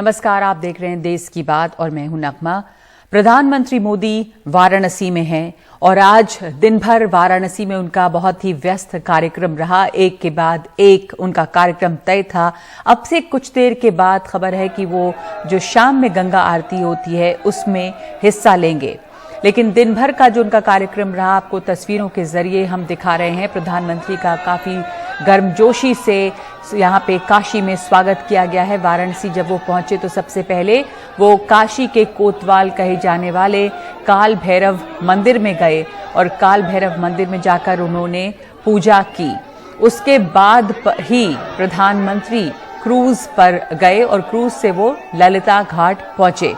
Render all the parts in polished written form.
नमस्कार, आप देख रहे हैं देश की बात और मैं हूं नगमा। प्रधानमंत्री मोदी वाराणसी में हैं और आज दिन भर वाराणसी में उनका बहुत ही व्यस्त कार्यक्रम रहा। एक के बाद एक उनका कार्यक्रम तय था। अब से कुछ देर के बाद खबर है कि वो जो शाम में गंगा आरती होती है उसमें हिस्सा लेंगे, लेकिन दिन भर का जो उनका कार्यक्रम रहा आपको तस्वीरों के जरिए हम दिखा रहे हैं। प्रधानमंत्री का काफी गर्मजोशी से यहाँ पे काशी में स्वागत किया गया है। वाराणसी जब वो पहुंचे तो सबसे पहले वो काशी के कोतवाल कहे जाने वाले काल भैरव मंदिर में गए और काल भैरव मंदिर में जाकर उन्होंने पूजा की। उसके बाद ही प्रधानमंत्री क्रूज पर गए और क्रूज से वो ललिता घाट पहुंचे।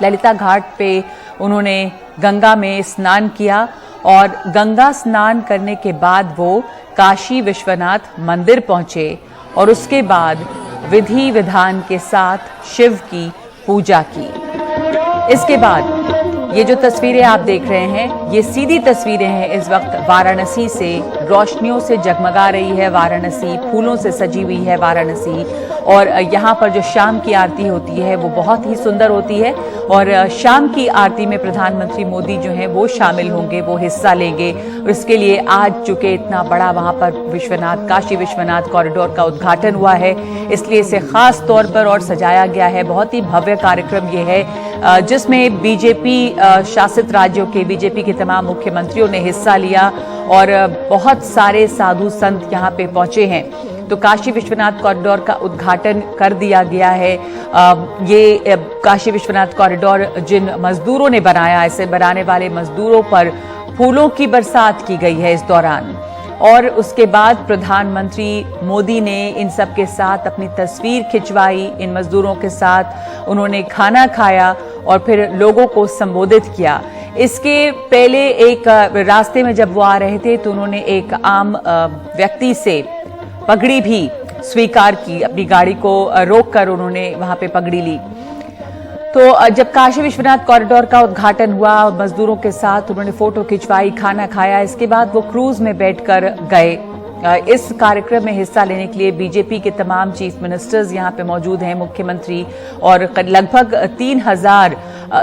ललिता घाट पे उन्होंने गंगा में स्नान किया और गंगा स्नान करने के बाद वो काशी विश्वनाथ मंदिर पहुंचे और उसके बाद विधि विधान के साथ शिव की पूजा की। इसके बाद ये जो तस्वीरें आप देख रहे हैं ये सीधी तस्वीरें हैं इस वक्त वाराणसी से। रोशनियों से जगमगा रही है वाराणसी, फूलों से सजी हुई है वाराणसी और यहाँ पर जो शाम की आरती होती है वो बहुत ही सुंदर होती है और शाम की आरती में प्रधानमंत्री मोदी जो हैं वो शामिल होंगे, वो हिस्सा लेंगे। और इसके लिए आज चूंकि इतना बड़ा वहाँ पर काशी विश्वनाथ कॉरिडोर का उद्घाटन हुआ है, इसलिए इसे खास तौर पर और सजाया गया है। बहुत ही भव्य कार्यक्रम ये है जिसमें बीजेपी शासित राज्यों के बीजेपी के तमाम मुख्यमंत्रियों ने हिस्सा लिया और बहुत सारे साधु संत यहाँ पे पहुंचे हैं। तो काशी विश्वनाथ कॉरिडोर का उद्घाटन कर दिया गया है। ये काशी विश्वनाथ कॉरिडोर जिन मजदूरों ने बनाया, इसे बनाने वाले मजदूरों पर फूलों की बरसात की गई है इस दौरान। और उसके बाद प्रधानमंत्री मोदी ने इन सब के साथ अपनी तस्वीर खिंचवाई, इन मजदूरों के साथ उन्होंने खाना खाया और फिर लोगों को संबोधित किया। इसके पहले एक रास्ते में जब वो आ रहे थे तो उन्होंने एक आम व्यक्ति से पगड़ी भी स्वीकार की, अपनी गाड़ी को रोककर उन्होंने वहां पे पगड़ी ली। तो जब काशी विश्वनाथ कॉरिडोर का उद्घाटन हुआ मजदूरों के साथ उन्होंने फोटो खिंचवाई, खाना खाया। इसके बाद वो क्रूज में बैठकर गए। इस कार्यक्रम में हिस्सा लेने के लिए बीजेपी के तमाम चीफ मिनिस्टर्स यहाँ पे मौजूद हैं, मुख्यमंत्री, और लगभग 3000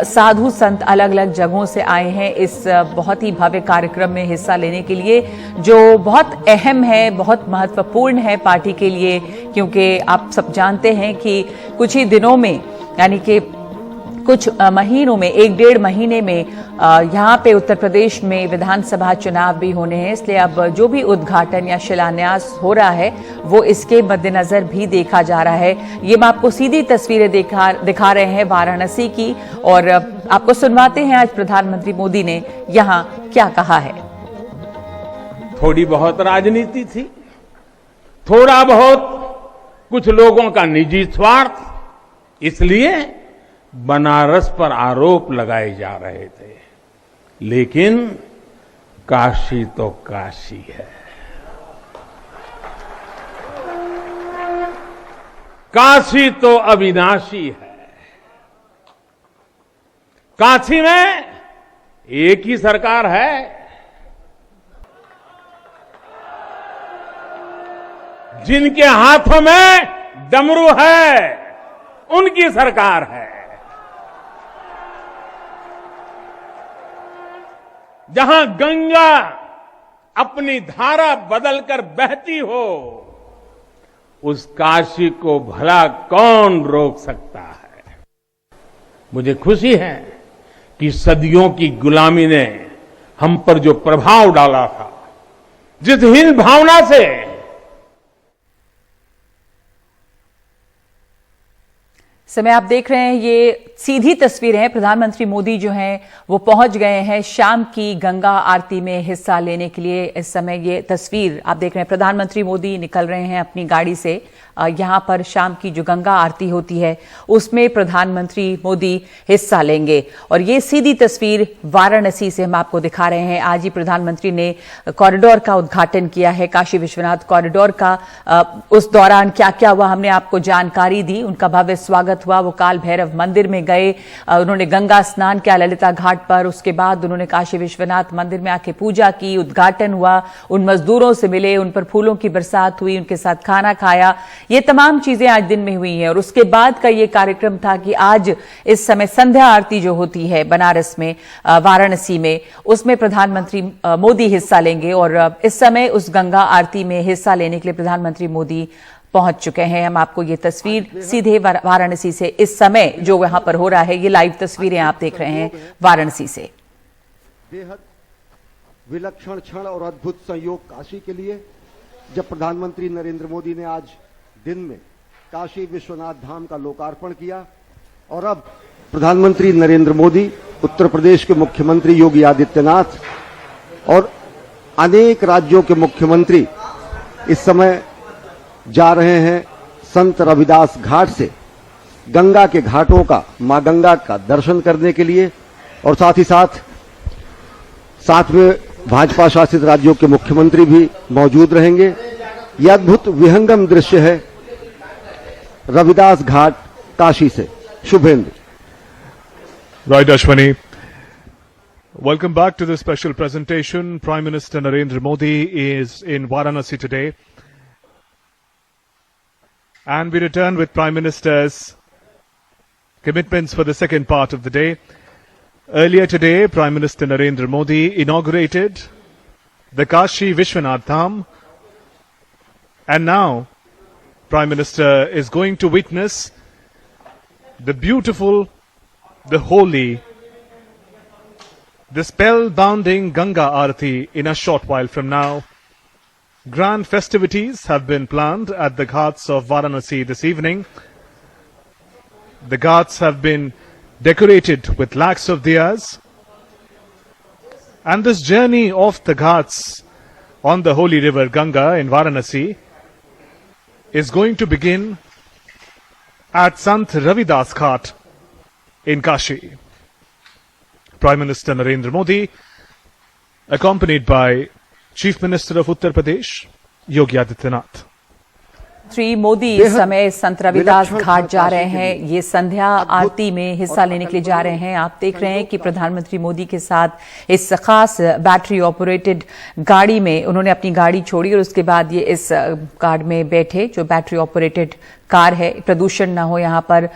साधु संत अलग अलग जगहों से आए हैं इस बहुत ही भव्य कार्यक्रम में हिस्सा लेने के लिए, जो बहुत अहम है, बहुत महत्वपूर्ण है पार्टी के लिए। क्योंकि आप सब जानते हैं कि कुछ ही दिनों में, यानी कि कुछ महीनों में, 1-1.5 महीने में यहाँ पे उत्तर प्रदेश में विधानसभा चुनाव भी होने हैं। इसलिए अब जो भी उद्घाटन या शिलान्यास हो रहा है वो इसके मद्देनजर भी देखा जा रहा है। ये मैं आपको सीधी तस्वीरें दिखा रहे हैं वाराणसी की और आपको सुनवाते हैं आज प्रधानमंत्री मोदी ने यहाँ क्या कहा है। थोड़ी बहुत राजनीति थी, थोड़ा बहुत कुछ लोगों का निजी स्वार्थ, इसलिए बनारस पर आरोप लगाए जा रहे थे। लेकिन काशी तो काशी है, काशी तो अविनाशी है। काशी में एक ही सरकार है, जिनके हाथों में डमरू है उनकी सरकार है। जहां गंगा अपनी धारा बदलकर बहती हो, उस काशी को भला कौन रोक सकता है। मुझे खुशी है कि सदियों की गुलामी ने हम पर जो प्रभाव डाला था, जिस हीन भावना से समय आप देख रहे हैं ये सीधी तस्वीरें हैं। प्रधानमंत्री मोदी जो हैं वो पहुंच गए हैं शाम की गंगा आरती में हिस्सा लेने के लिए। इस समय ये तस्वीर आप देख रहे हैं, प्रधानमंत्री मोदी निकल रहे हैं अपनी गाड़ी से। यहां पर शाम की जो गंगा आरती होती है उसमें प्रधानमंत्री मोदी हिस्सा लेंगे और ये सीधी तस्वीर वाराणसी से हम आपको दिखा रहे हैं। आज ही प्रधानमंत्री ने कॉरिडोर का उद्घाटन किया है, काशी विश्वनाथ कॉरिडोर का। उस दौरान क्या क्या हुआ हमने आपको जानकारी दी। उनका भव्य स्वागत हुआ, वो काल भैरव मंदिर में गए, उन्होंने गंगा स्नान किया ललिता घाट पर। उसके बाद उन्होंने काशी विश्वनाथ मंदिर में आके पूजा की, उद्घाटन हुआ, उन मजदूरों से मिले, उन पर फूलों की बरसात हुई, उनके साथ खाना खाया। ये तमाम चीजें आज दिन में हुई हैं। और उसके बाद का ये कार्यक्रम था कि आज इस समय संध्या आरती जो होती है बनारस में, वाराणसी में, उसमें प्रधानमंत्री मोदी हिस्सा लेंगे। और इस समय उस गंगा आरती में हिस्सा लेने के लिए प्रधानमंत्री मोदी पहुंच चुके हैं। हम आपको ये तस्वीर सीधे वाराणसी से इस समय जो वहां पर हो रहा है, ये लाइव तस्वीरें आप देख रहे हैं वाराणसी से। बेहद विलक्षण क्षण और अद्भुत संयोग काशी के लिए, जब प्रधानमंत्री नरेंद्र मोदी ने आज दिन में काशी विश्वनाथ धाम का लोकार्पण किया। और अब प्रधानमंत्री नरेंद्र मोदी, उत्तर प्रदेश के मुख्यमंत्री योगी आदित्यनाथ और अनेक राज्यों के मुख्यमंत्री इस समय जा रहे हैं संत रविदास घाट से गंगा के घाटों का, मां गंगा का दर्शन करने के लिए। और साथ ही साथ में भाजपा शासित राज्यों के मुख्यमंत्री भी मौजूद रहेंगे। यह अद्भुत विहंगम दृश्य है रविदास घाट काशी से। Suvendu. Right, Ashwani. Welcome back to this special presentation. Prime Minister Narendra Modi is in Varanasi today. And we return with Prime Minister's commitments for the second part of the day. Earlier today, Prime Minister Narendra Modi inaugurated the Kashi Vishwanath Dham. And now, Prime Minister is going to witness the beautiful, the holy, the spellbounding Ganga Aarti in a short while from now. Grand festivities have been planned at the ghats of Varanasi this evening. The ghats have been decorated with lakhs of diyas. And this journey of the ghats on the holy river Ganga in Varanasi is going to begin at Sant Ravidas Ghat in Kashi. Prime Minister Narendra Modi, accompanied by Chief Minister of Uttar Pradesh, Yogi Adityanath. Shri Modi इस समय संत रविदास घाट जा रहे हैं। ये संध्या आरती में हिस्सा लेने के लिए जा रहे हैं। आप देख रहे हैं कि प्रधानमंत्री मोदी के साथ इस खास बैटरी ऑपरेटेड गाड़ी में उन्होंने अपनी गाड़ी छोड़ी और उसके बाद ये इस कार में बैठे, जो बैटरी ऑपरेटेड कार है। प्रदूषण ना हो यहाँ पर,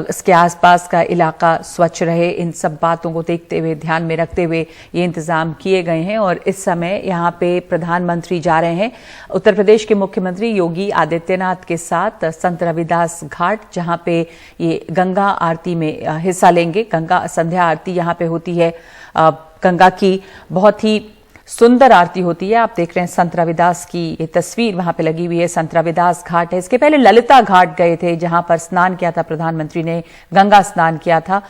इसके आसपास का इलाका स्वच्छ रहे, इन सब बातों को देखते हुए, ध्यान में रखते हुए ये इंतजाम किए गए हैं। और इस समय यहाँ पे प्रधानमंत्री जा रहे हैं उत्तर प्रदेश के मुख्यमंत्री योगी आदित्यनाथ के साथ संत रविदास घाट, जहां पे ये गंगा आरती में हिस्सा लेंगे। गंगा संध्या आरती यहाँ पे होती है। गंगा की बहुत ही सुंदर आरती होती है। आप देख रहे हैं संत रविदास की ये तस्वीर वहां पे लगी हुई है। संत रविदास घाट है। इसके पहले ललिता घाट गए थे, जहां पर स्नान किया था प्रधानमंत्री ने, गंगा स्नान किया था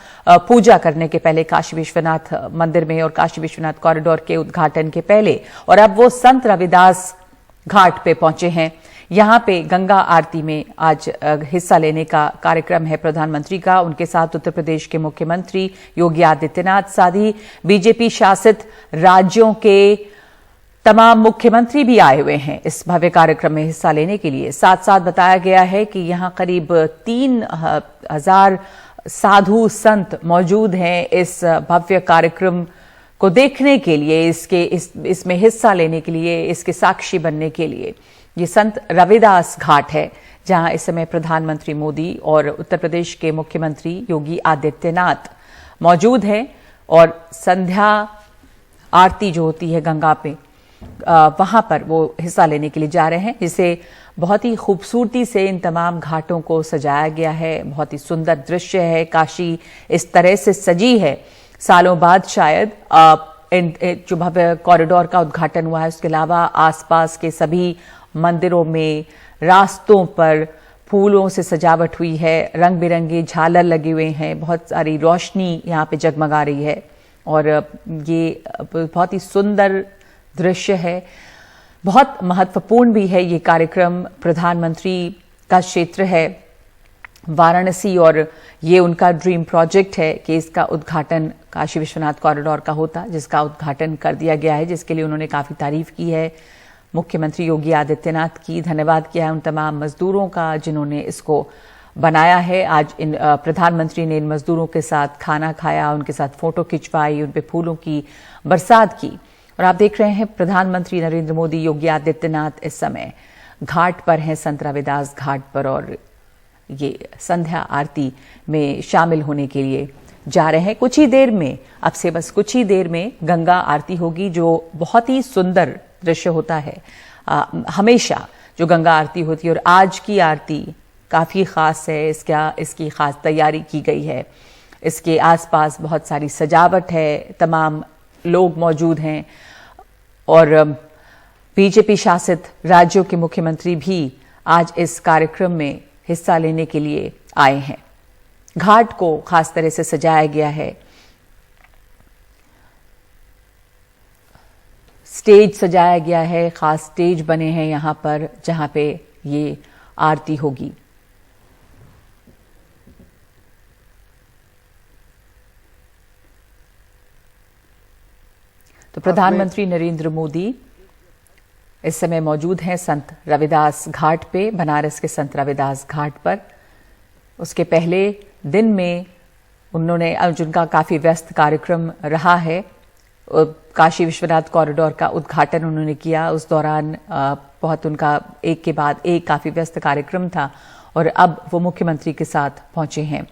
पूजा करने के पहले काशी विश्वनाथ मंदिर में और काशी विश्वनाथ कॉरिडोर के उद्घाटन के पहले। और अब वो संत रविदास घाट पे पहुंचे हैं। यहां पे गंगा आरती में आज हिस्सा लेने का कार्यक्रम है प्रधानमंत्री का। उनके साथ उत्तर प्रदेश के मुख्यमंत्री योगी आदित्यनाथ, साथ ही बीजेपी शासित राज्यों के तमाम मुख्यमंत्री भी आए हुए हैं इस भव्य कार्यक्रम में हिस्सा लेने के लिए। साथ साथ बताया गया है कि यहां करीब 3000 साधु संत मौजूद हैं इस भव्य कार्यक्रम को देखने के लिए, इसमें हिस्सा लेने के लिए, इसके साक्षी बनने के लिए। ये संत रविदास घाट है, जहां इस समय प्रधानमंत्री मोदी और उत्तर प्रदेश के मुख्यमंत्री योगी आदित्यनाथ मौजूद हैं। और संध्या आरती जो होती है गंगा पे, वहां पर वो हिस्सा लेने के लिए जा रहे हैं, जिसे बहुत ही खूबसूरती से इन तमाम घाटों को सजाया गया है। बहुत ही सुंदर दृश्य है। काशी इस तरह से सजी है, सालों बाद शायद जो भव्य कॉरिडोर का उद्घाटन हुआ है, उसके अलावा आसपास के सभी मंदिरों में, रास्तों पर फूलों से सजावट हुई है, रंग बिरंगे झालर लगे हुए हैं, बहुत सारी रोशनी यहाँ पे जगमगा रही है। और ये बहुत ही सुंदर दृश्य है। बहुत महत्वपूर्ण भी है ये कार्यक्रम। प्रधानमंत्री का क्षेत्र है वाराणसी और ये उनका ड्रीम प्रोजेक्ट है कि इसका उद्घाटन काशी विश्वनाथ कॉरिडोर का होता, जिसका उद्घाटन कर दिया गया है, जिसके लिए उन्होंने काफी तारीफ की है मुख्यमंत्री योगी आदित्यनाथ की। धन्यवाद किया है उन तमाम मजदूरों का जिन्होंने इसको बनाया है। आज इन प्रधानमंत्री ने इन मजदूरों के साथ खाना खाया, उनके साथ फोटो खिंचवाई, उन पे फूलों की बरसात की। और आप देख रहे हैं प्रधानमंत्री नरेंद्र मोदी, योगी आदित्यनाथ इस समय घाट पर हैं, संत रविदास घाट पर, और ये संध्या आरती में शामिल होने के लिए जा रहे हैं। कुछ ही देर में, अब से बस कुछ ही देर में गंगा आरती होगी, जो बहुत ही सुंदर दृश्य होता है हमेशा जो गंगा आरती होती है। और आज की आरती काफी खास है, इसकी खास तैयारी की गई है। इसके आसपास बहुत सारी सजावट है, तमाम लोग मौजूद हैं और बीजेपी शासित राज्यों के मुख्यमंत्री भी आज इस कार्यक्रम में हिस्सा लेने के लिए आए हैं। घाट को खास तरह से सजाया गया है, स्टेज सजाया गया है, खास स्टेज बने हैं यहां पर जहां पे ये आरती होगी। तो प्रधानमंत्री नरेंद्र मोदी इस समय मौजूद हैं संत रविदास घाट पे, बनारस के संत रविदास घाट पर। उसके पहले दिन में जिनका काफी व्यस्त कार्यक्रम रहा है, काशी विश्वनाथ कॉरिडोर का उद्घाटन उन्होंने किया। उस दौरान बहुत उनका एक के बाद एक काफी व्यस्त कार्यक्रम था और अब वो मुख्यमंत्री के साथ पहुंचे हैं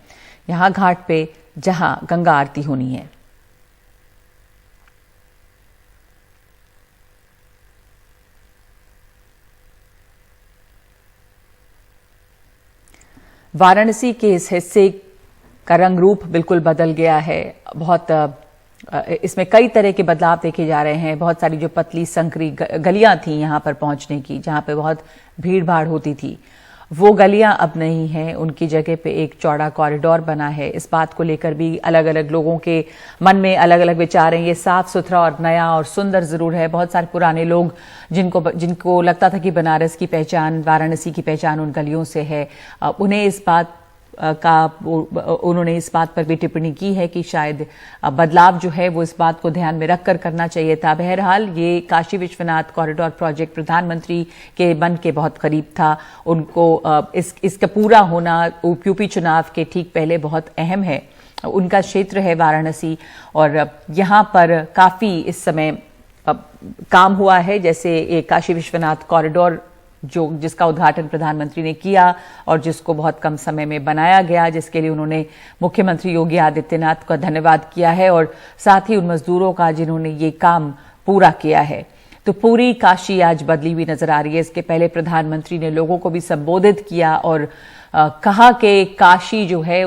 यहां घाट पे जहां गंगा आरती होनी है। वाराणसी के इस हिस्से का रंग रूप बिल्कुल बदल गया है। इसमें कई तरह के बदलाव देखे जा रहे हैं। बहुत सारी जो पतली संकरी गलियां थी यहां पर पहुंचने की, जहां पे बहुत भीड़ भाड़ होती थी, वो गलियां अब नहीं हैं। उनकी जगह पे एक चौड़ा कॉरिडोर बना है। इस बात को लेकर भी अलग अलग लोगों के मन में अलग अलग विचार हैं। ये साफ सुथरा और नया और सुंदर जरूर है। बहुत सारे पुराने लोग जिनको लगता था कि बनारस की पहचान, वाराणसी की पहचान उन गलियों से है, उन्होंने इस बात पर भी टिप्पणी की है कि शायद बदलाव जो है वो इस बात को ध्यान में रखकर करना चाहिए था। बहरहाल ये काशी विश्वनाथ कॉरिडोर प्रोजेक्ट प्रधानमंत्री के मन के बहुत करीब था। उनको इसका पूरा होना यूपी चुनाव के ठीक पहले बहुत अहम है। उनका क्षेत्र है वाराणसी और यहाँ पर काफी इस समय काम हुआ है। जैसे ये काशी विश्वनाथ कॉरिडोर जिसका उद्घाटन प्रधानमंत्री ने किया और जिसको बहुत कम समय में बनाया गया, जिसके लिए उन्होंने मुख्यमंत्री योगी आदित्यनाथ का धन्यवाद किया है और साथ ही उन मजदूरों का जिन्होंने ये काम पूरा किया है। तो पूरी काशी आज बदली हुई नजर आ रही है। इसके पहले प्रधानमंत्री ने लोगों को भी संबोधित किया और कहा कि काशी जो है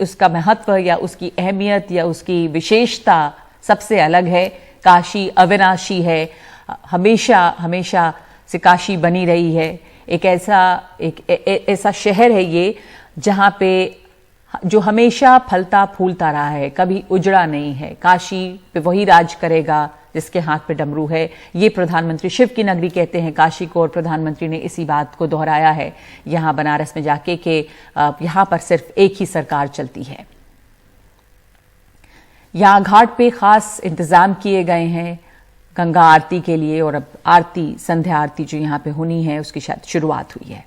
उसका महत्व या उसकी अहमियत या उसकी विशेषता सबसे अलग है। काशी अविनाशी है, हमेशा से काशी बनी रही है। एक ऐसा शहर है ये जहां पे जो हमेशा फलता फूलता रहा है, कभी उजड़ा नहीं है। काशी पे वही राज करेगा जिसके हाथ पे डमरू है। ये प्रधानमंत्री शिव की नगरी कहते हैं काशी को और प्रधानमंत्री ने इसी बात को दोहराया है यहां बनारस में जाके कि यहां पर सिर्फ एक ही सरकार चलती है। यहां घाट पे खास इंतजाम किए गए हैं गंगा आरती के लिए और अब संध्या आरती जो यहां पे होनी है उसकी शायद शुरुआत हुई है।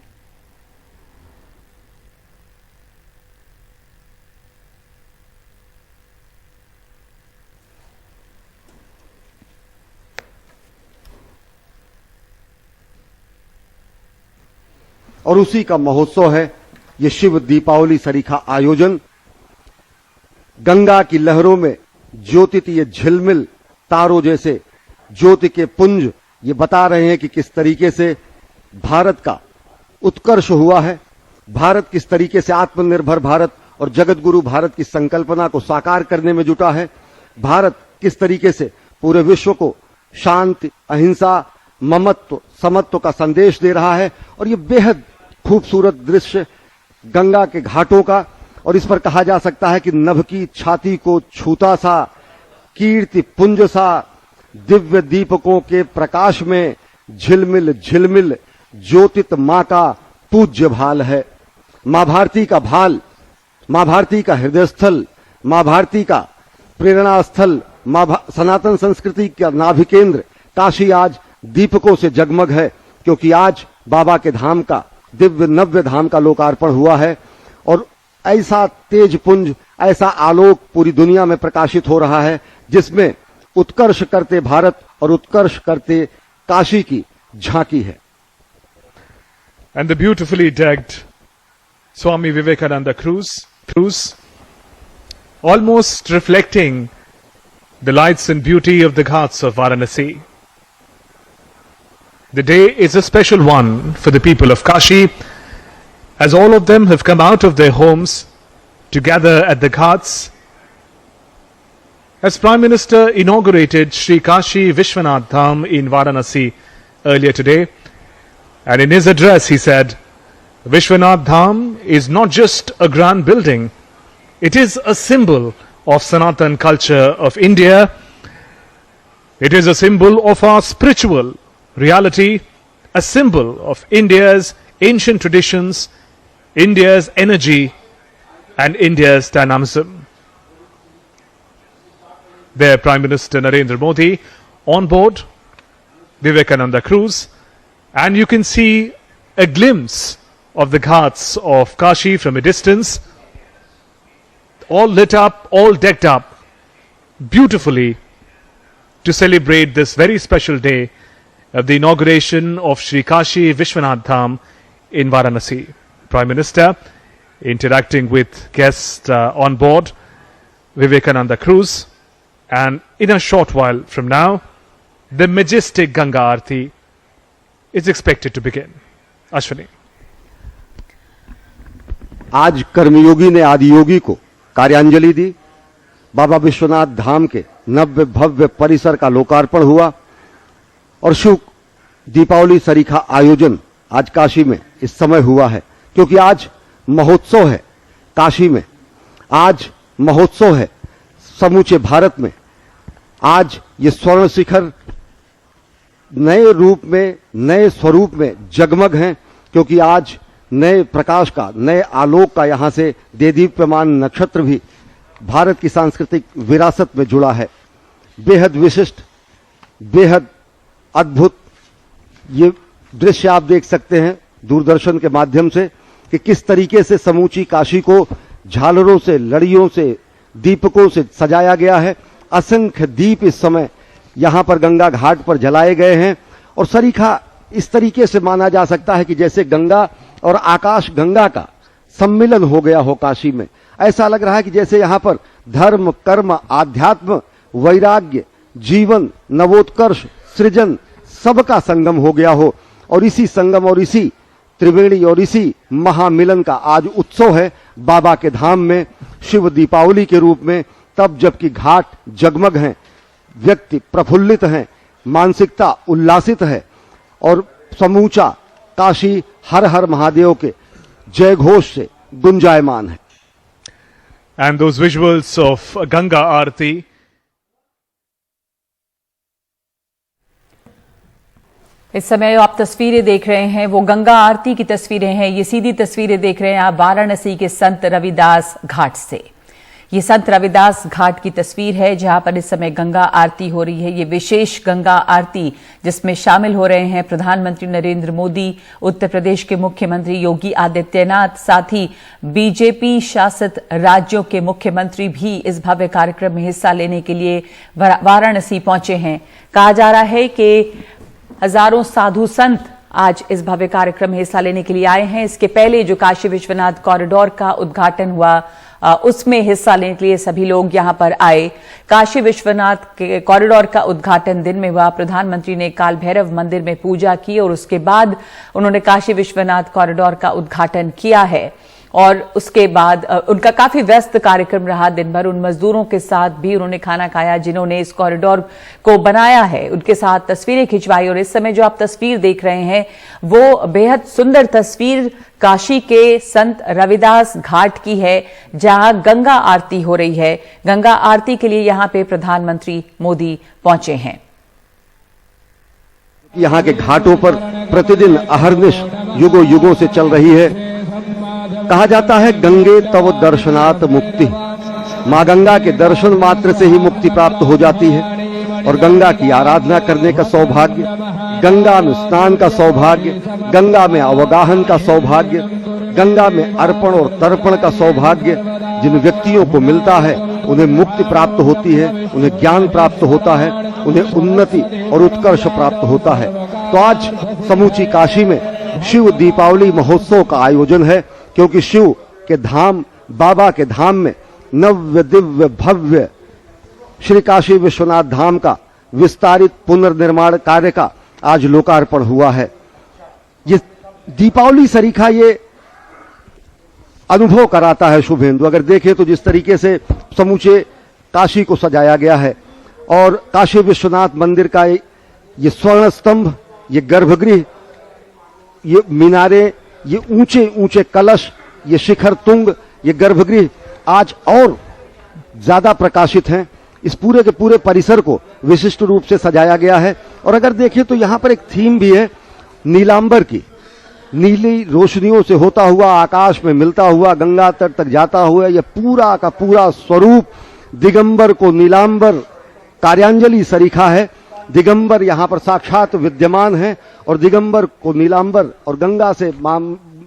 और उसी का महोत्सव है ये शिव दीपावली सरीखा आयोजन। गंगा की लहरों में ज्योतित ये झिलमिल तारों जैसे ज्योति के पुंज ये बता रहे हैं कि किस तरीके से भारत का उत्कर्ष हुआ है, भारत किस तरीके से आत्मनिर्भर भारत और जगत गुरु भारत की संकल्पना को साकार करने में जुटा है, भारत किस तरीके से पूरे विश्व को शांति, अहिंसा, ममत्व, समत्व का संदेश दे रहा है। और ये बेहद खूबसूरत दृश्य गंगा के घाटों का, और इस पर कहा जा सकता है कि नभ की छाती को छूता सा, कीर्ति पुंज सा, दिव्य दीपकों के प्रकाश में झिलमिल झिलमिल ज्योतित मां का पूज्य भाल है। मां भारती का भाल, मां भारती का हृदय स्थल, मां भारती का प्रेरणा स्थल, सनातन संस्कृति का नाभि केंद्र काशी आज दीपकों से जगमग है, क्योंकि आज बाबा के धाम का दिव्य नव्य धाम का लोकार्पण हुआ है और ऐसा तेज पुंज, ऐसा आलोक पूरी दुनिया में प्रकाशित हो रहा है जिसमें उत्कर्ष करते भारत और उत्कर्ष करते काशी की झांकी है। And the beautifully decked Swami Vivekananda cruise, almost reflecting the lights and beauty of the ghats of Varanasi. The day is a special one for the people of Kashi, as all of them have come out of their homes to gather at the ghats. As Prime Minister inaugurated Sri Kashi Vishwanath Dham in Varanasi earlier today, and in his address he said, Vishwanath Dham is not just a grand building, it is a symbol of Sanatan culture of India. It is a symbol of our spiritual reality, a symbol of India's ancient traditions, India's energy and India's dynamism. There, Prime Minister Narendra Modi on board Vivekananda cruise, and you can see a glimpse of the ghats of Kashi from a distance, all lit up, all decked up beautifully to celebrate this very special day of the inauguration of Sri Kashi Vishwanath Dham in Varanasi. Prime Minister interacting with guests on board Vivekananda cruise, and in a short while from now, the majestic Ganga Aarti is expected to begin. Ashwini. आज कर्मयोगी ने आदियोगी को कार्यांजलि दी। बाबा विश्वनाथ धाम के नव्य भव्य परिसर का लोकार्पण हुआ और शिव दीपावली सरीखा आयोजन आज काशी में इस समय हुआ है, क्योंकि आज महोत्सव है काशी में, आज महोत्सव है समूचे भारत में। आज ये स्वर्ण शिखर नए रूप में, नए स्वरूप में जगमग हैं, क्योंकि आज नए प्रकाश का, नए आलोक का यहां से देदीप्यमान नक्षत्र भी भारत की सांस्कृतिक विरासत में जुड़ा है। बेहद विशिष्ट, बेहद अद्भुत ये दृश्य आप देख सकते हैं दूरदर्शन के माध्यम से कि किस तरीके से समूची काशी को झालरों से, लड़ियों से, दीपकों से सजाया गया है। असंख्य दीप इस समय यहां पर गंगा घाट पर जलाए गए हैं और सरीखा इस तरीके से माना जा सकता है कि जैसे गंगा और आकाश गंगा का सम्मिलन हो गया हो काशी में। ऐसा लग रहा है कि जैसे यहां पर धर्म, कर्म, आध्यात्म, वैराग्य, जीवन, नवोत्कर्ष, सृजन सबका संगम हो गया हो। और इसी संगम और इसी त्रिवेणी और इसी महामिलन का आज उत्सव है बाबा के धाम में, शिव दीपावली के रूप में। तब जबकि घाट जगमग हैं, व्यक्ति प्रफुल्लित हैं, मानसिकता उल्लासित है और समूचा काशी हर हर महादेव के जय घोष से गुंजायमान है। And those visuals of Ganga Aarti. इस समय आप तस्वीरें देख रहे हैं वो गंगा आरती की तस्वीरें हैं। ये सीधी तस्वीरें देख रहे हैं आप वाराणसी के संत रविदास घाट से। ये संत रविदास घाट की तस्वीर है जहां पर इस समय गंगा आरती हो रही है। ये विशेष गंगा आरती जिसमें शामिल हो रहे हैं प्रधानमंत्री नरेंद्र मोदी, उत्तर प्रदेश के मुख्यमंत्री योगी आदित्यनाथ, साथ ही बीजेपी शासित राज्यों के मुख्यमंत्री भी इस भव्य कार्यक्रम में हिस्सा लेने के लिए वाराणसी पहुंचे हैं। कहा जा रहा है कि हजारों साधु संत आज इस भव्य कार्यक्रम में हिस्सा लेने के लिए आए हैं। इसके पहले जो काशी विश्वनाथ कॉरिडोर का उद्घाटन हुआ उसमें हिस्सा लेने के लिए सभी लोग यहां पर आए। काशी विश्वनाथ के कॉरिडोर का उद्घाटन दिन में हुआ। प्रधानमंत्री ने काल भैरव मंदिर में पूजा की और उसके बाद उन्होंने काशी विश्वनाथ कॉरिडोर का उद्घाटन किया है और उसके बाद उनका काफी व्यस्त कार्यक्रम रहा दिन भर। उन मजदूरों के साथ भी उन्होंने खाना खाया जिन्होंने इस कॉरिडोर को बनाया है, उनके साथ तस्वीरें खिंचवाई। और इस समय जो आप तस्वीर देख रहे हैं वो बेहद सुंदर तस्वीर काशी के संत रविदास घाट की है जहां गंगा आरती हो रही है। गंगा आरती के लिए यहां पे प्रधानमंत्री मोदी पहुंचे हैं। यहां के घाटों पर प्रतिदिन अहर्निश युगों युगों से चल रही है। कहा जाता है गंगे तव दर्शनात् मुक्ति, मां गंगा के दर्शन मात्र से ही मुक्ति प्राप्त हो जाती है और गंगा की आराधना करने का सौभाग्य गंगा में स्नान का सौभाग्य, गंगा में अवगाहन का सौभाग्य, गंगा में अर्पण और तर्पण का सौभाग्य जिन व्यक्तियों को मिलता है उन्हें मुक्ति प्राप्त होती है, उन्हें ज्ञान प्राप्त होता है, उन्हें उन्नति और उत्कर्ष प्राप्त होता है। तो आज समूची काशी में शिव दीपावली महोत्सव का आयोजन है, क्योंकि शिव के धाम, बाबा के धाम में नव्य दिव्य भव्य श्री काशी विश्वनाथ धाम का विस्तारित पुनर्निर्माण कार्य का आज लोकार्पण हुआ है। ये दीपावली सरीखा ये अनुभव कराता है शुभेंदु। अगर देखें तो जिस तरीके से समूचे काशी को सजाया गया है और काशी विश्वनाथ मंदिर का ये स्वर्ण स्तंभ, ये गर्भगृह, ये मीनारे, ये ऊंचे ऊंचे कलश, ये शिखर तुंग, ये गर्भगृह आज और ज्यादा प्रकाशित हैं। इस पूरे के पूरे परिसर को विशिष्ट रूप से सजाया गया है। और अगर देखें तो यहां पर एक थीम भी है नीलांबर की, नीली रोशनियों से होता हुआ आकाश में मिलता हुआ गंगा तट तक जाता हुआ यह पूरा का पूरा स्वरूप दिगंबर को नीलांबर कार्यांजलि सरीखा है। दिगंबर यहां पर साक्षात विद्यमान है और दिगंबर को नीलांबर और गंगा से,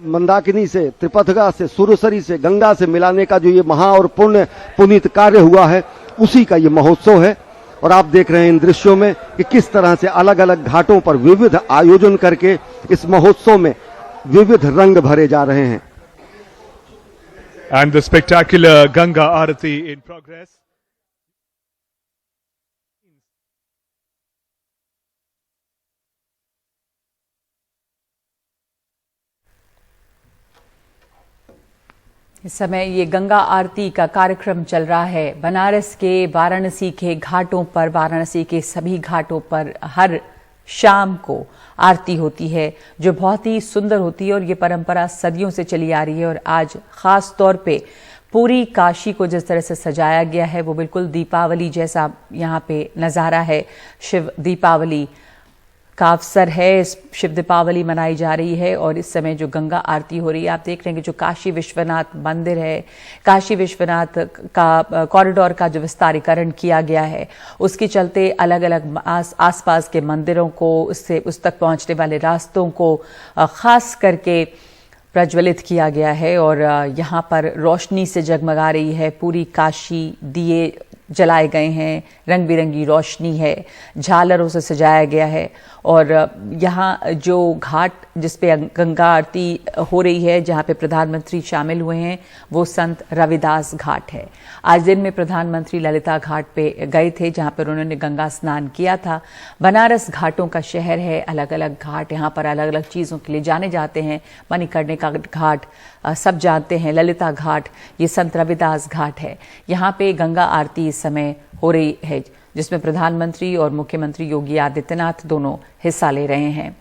मंदाकिनी से, त्रिपथगा से, सुरसरी से, गंगा से मिलाने का जो ये महा और पुनीत कार्य हुआ है, उसी का ये महोत्सव है। और आप देख रहे हैं इन दृश्यों में कि किस तरह से अलग अलग घाटों पर विविध आयोजन करके इस महोत्सव में विविध रंग भरे जा रहे हैं। And the spectacular Ganga Arati in progress. इस समय ये गंगा आरती का कार्यक्रम चल रहा है बनारस के वाराणसी के घाटों पर। वाराणसी के सभी घाटों पर हर शाम को आरती होती है जो बहुत ही सुंदर होती है और ये परंपरा सदियों से चली आ रही है। और आज खास तौर पे पूरी काशी को जिस तरह से सजाया गया है वो बिल्कुल दीपावली जैसा यहाँ पे नज़ारा है। शिव दीपावली का अवसर है, शिव दीपावली मनाई जा रही है और इस समय जो गंगा आरती हो रही है, आप देख रहे हैं कि जो काशी विश्वनाथ मंदिर है, काशी विश्वनाथ का कॉरिडोर का जो विस्तारीकरण किया गया है उसके चलते अलग अलग आसपास के मंदिरों को, उससे उस तक पहुंचने वाले रास्तों को खास करके प्रज्वलित किया गया है और यहाँ पर रोशनी से जगमगा रही है पूरी काशी। दिए जलाए गए हैं, रंग बिरंगी रोशनी है, झालरों से सजाया गया है। और यहाँ जो घाट जिस पे गंगा आरती हो रही है, जहाँ पे प्रधानमंत्री शामिल हुए हैं, वो संत रविदास घाट है। आज दिन में प्रधानमंत्री ललिता घाट पे गए थे जहाँ पर उन्होंने गंगा स्नान किया था। बनारस घाटों का शहर है, अलग अलग घाट यहाँ पर अलग अलग चीज़ों के लिए जाने जाते हैं। मणिकर्णिका घाट सब जानते हैं, ललिता घाट, ये संत रविदास घाट है। यहाँ पे गंगा आरती इस समय हो रही है जिसमें प्रधानमंत्री और मुख्यमंत्री योगी आदित्यनाथ दोनों हिस्सा ले रहे हैं।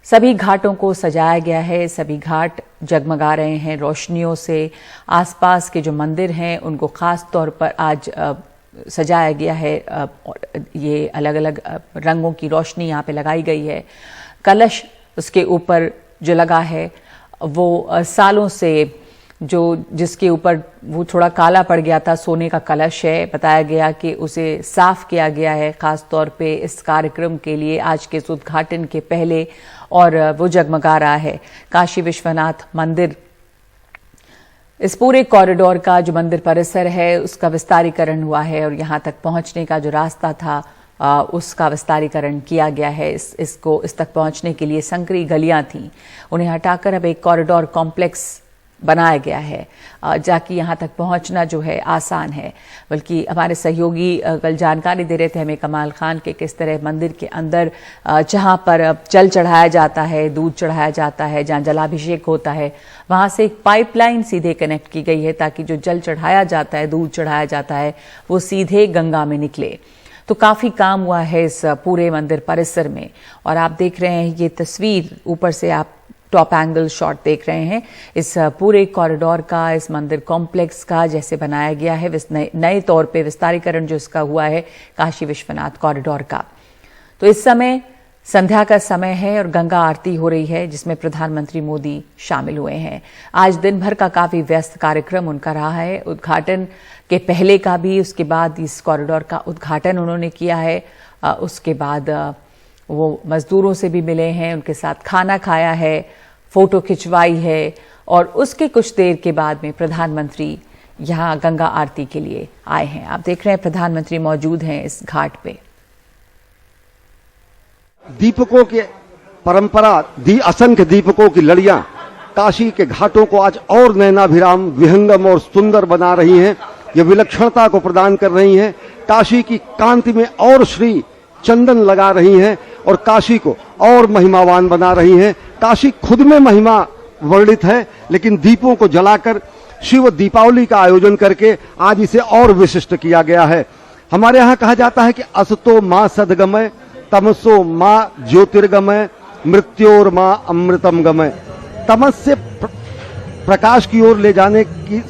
सभी घाटों को सजाया गया है, सभी घाट जगमगा रहे हैं रोशनियों से। आसपास के जो मंदिर हैं उनको खास तौर पर आज सजाया गया है। ये अलग अलग रंगों की रोशनी यहाँ पे लगाई गई है। कलश उसके ऊपर जो लगा है वो सालों से जिसके ऊपर वो थोड़ा काला पड़ गया था, सोने का कलश है। बताया गया कि उसे साफ किया गया है खास तौर पे इस कार्यक्रम के लिए, आज के उद्घाटन के पहले, और वो जगमगा रहा है। काशी विश्वनाथ मंदिर, इस पूरे कॉरिडोर का जो मंदिर परिसर है उसका विस्तारीकरण हुआ है और यहाँ तक पहुँचने का जो रास्ता था उसका विस्तारीकरण किया गया है। इस तक पहुँचने के लिए संकरी गलियाँ थीं, उन्हें हटाकर अब एक कॉरिडोर कॉम्प्लेक्स बनाया गया है जाकि यहाँ तक पहुँचना जो है आसान है। बल्कि हमारे सहयोगी कल जानकारी दे रहे थे हमें कमाल खान के किस तरह मंदिर के अंदर जहाँ पर जल चढ़ाया जाता है, दूध चढ़ाया जाता है, जहाँ जलाभिषेक होता है, वहाँ से एक पाइपलाइन सीधे कनेक्ट की गई है ताकि जो जल चढ़ाया जाता है, दूध चढ़ाया जाता है, वो सीधे गंगा में निकले। तो काफ़ी काम हुआ है इस पूरे मंदिर परिसर में। और आप देख रहे हैं ये तस्वीर, ऊपर से आप टॉप एंगल शॉट देख रहे हैं इस पूरे कॉरिडोर का, इस मंदिर कॉम्प्लेक्स का जैसे बनाया गया है नए तौर पे विस्तारीकरण जो इसका हुआ है काशी विश्वनाथ कॉरिडोर का। तो इस समय संध्या का समय है और गंगा आरती हो रही है जिसमें प्रधानमंत्री मोदी शामिल हुए हैं। आज दिन भर का काफी व्यस्त कार्यक्रम उनका रहा है, उद्घाटन के पहले का भी, उसके बाद इस कॉरिडोर का उद्घाटन उन्होंने किया है। उसके बाद वो मजदूरों से भी मिले हैं, उनके साथ खाना खाया है, फोटो खिंचवाई है और उसके कुछ देर के बाद में प्रधानमंत्री यहां गंगा आरती के लिए आए हैं। आप देख रहे हैं प्रधानमंत्री मौजूद हैं इस घाट पे। दीपकों के परंपरा असंख्य दीपकों की लड़ियां काशी के घाटों को आज और नयनाभिराम, विहंगम और सुंदर बना रही हैं। ये विलक्षणता को प्रदान कर रही हैं। काशी की कांति में और श्री चंदन लगा रही हैं और काशी को और महिमावान बना रही हैं। काशी खुद में महिमा वर्णित है, लेकिन दीपों को जलाकर शिव दीपावली का आयोजन करके आज इसे और विशिष्ट किया गया है। हमारे यहाँ कहा जाता है कि असतो मां सदगमय, तमसो मां ज्योतिर्गमय, मृत्योर मां अमृतम गमय। तमस से प्रकाश की ओर ले जाने की